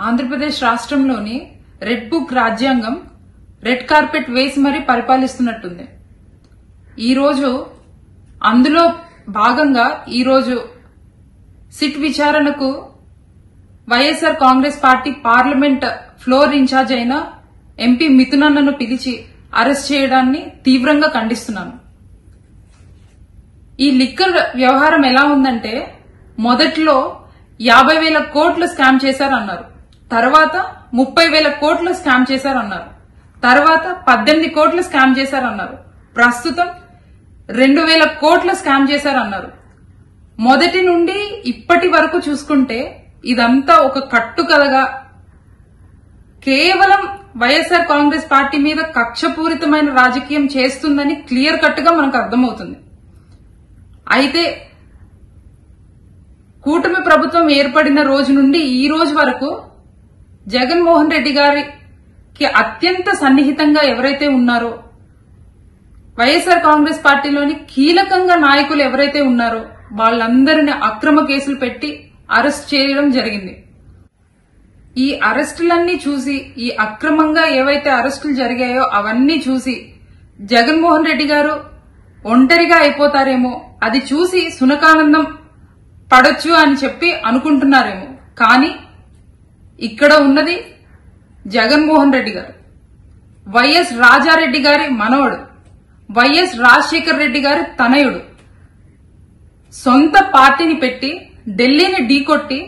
ఆంధ్రప్రదేశ్ రాష్ట్రంలోని red book రాజ్యాంగం red carpet వేసి మరీ పరిపాలిస్తున్నట్టుంది. ఈరోజు అందులో భాగంగా ఈరోజు సిట్ విచారణకు YSR Congress party parliament floor in charge అయిన ఎంపీ మిథునన్నను పిలిచి అరెస్ట్ చేయడాన్ని తీవ్రంగా ఖండిస్తున్నాను. ఈ లిక్కర్ వ్యవహారం ఎలా ఉందంటే, మొదట్లో 50,000 కోట్లు స్కామ్ చేశారన్నారు, తర్వాత 30,000 కోట్లు స్కామ్ చేశారన్నారు, తర్వాత 18 కోట్లు స్కామ్ చేశారన్నారు, ప్రస్తుతం 2,000 కోట్లు స్కామ్ చేశారన్నారు. మొదటి నుండి ఇప్పటి వరకు చూసుకుంటే ఇదంతా ఒక కట్టుకథగా కేవలం వైఎస్ఆర్ కాంగ్రెస్ పార్టీ మీద కక్షపూరితమైన రాజకీయం చేస్తుందని క్లియర్ కట్ గా మనకు అర్థమవుతుంది. అయితే కూటమి ప్రభుత్వం ఏర్పడిన రోజు నుండి ఈ రోజు వరకు జగన్మోహన్ రెడ్డి గారికి అత్యంత సన్నిహితంగా ఎవరైతే ఉన్నారో, వైఎస్ఆర్ కాంగ్రెస్ పార్టీలోని కీలకంగా నాయకులు ఎవరైతే ఉన్నారో వాళ్ళందరినీ అక్రమ కేసులు పెట్టి అరెస్ట్ చేయడం జరిగింది. ఈ అరెస్టులన్నీ చూసి, ఈ అక్రమంగా ఏవైతే అరెస్టులు జరిగాయో అవన్నీ చూసి జగన్మోహన్ రెడ్డి గారు ఒంటరిగా అయిపోతారేమో, అది చూసి సునకానందం పడొచ్చు అని చెప్పి అనుకుంటున్నారేమో. కానీ ఇక్కడ ఉన్నది జగన్మోహన్ రెడ్డి గారు, వైఎస్ రాజారెడ్డి గారి మనవడు, వైఎస్ రాజశేఖర్ రెడ్డి గారి తనయుడు. సొంత పార్టీని పెట్టి ఢిల్లీని ఢీకొట్టి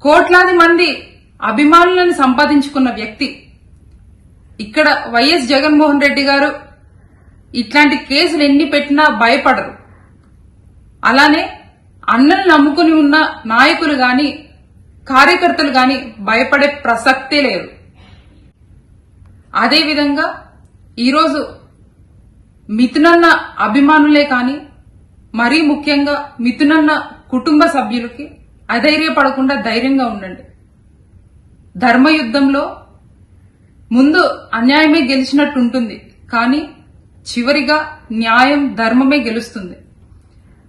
కోట్లాది మంది అభిమానులను సంపాదించుకున్న వ్యక్తి. ఇక్కడ వైఎస్ జగన్మోహన్ రెడ్డి గారు ఇట్లాంటి కేసులు ఎన్ని పెట్టినా భయపడరు. అలానే అన్నను నమ్ముకుని ఉన్న నాయకులు గాని కార్యకర్తలు గాని భయపడే ప్రసక్తే లేదు. అదేవిధంగా ఈరోజు మిథునన్న అభిమానులే కాని, మరీ ముఖ్యంగా మిథునన్న కుటుంబ సభ్యులకి అధైర్యపడకుండా ధైర్యంగా ఉండండి. ధర్మయుద్ధంలో ముందు అన్యాయమే గెలిచినట్టుంటుంది, కానీ చివరిగా న్యాయం ధర్మమే గెలుస్తుంది.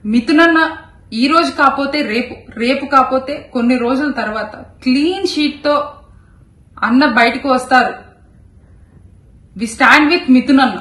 మిథునన్న ఈ రోజు కాకపోతే రేపు కాకపోతే కొన్ని రోజుల తర్వాత క్లీన్ షీట్ తో అన్న బయటకు వస్తారు. We stand with మిథునన్న.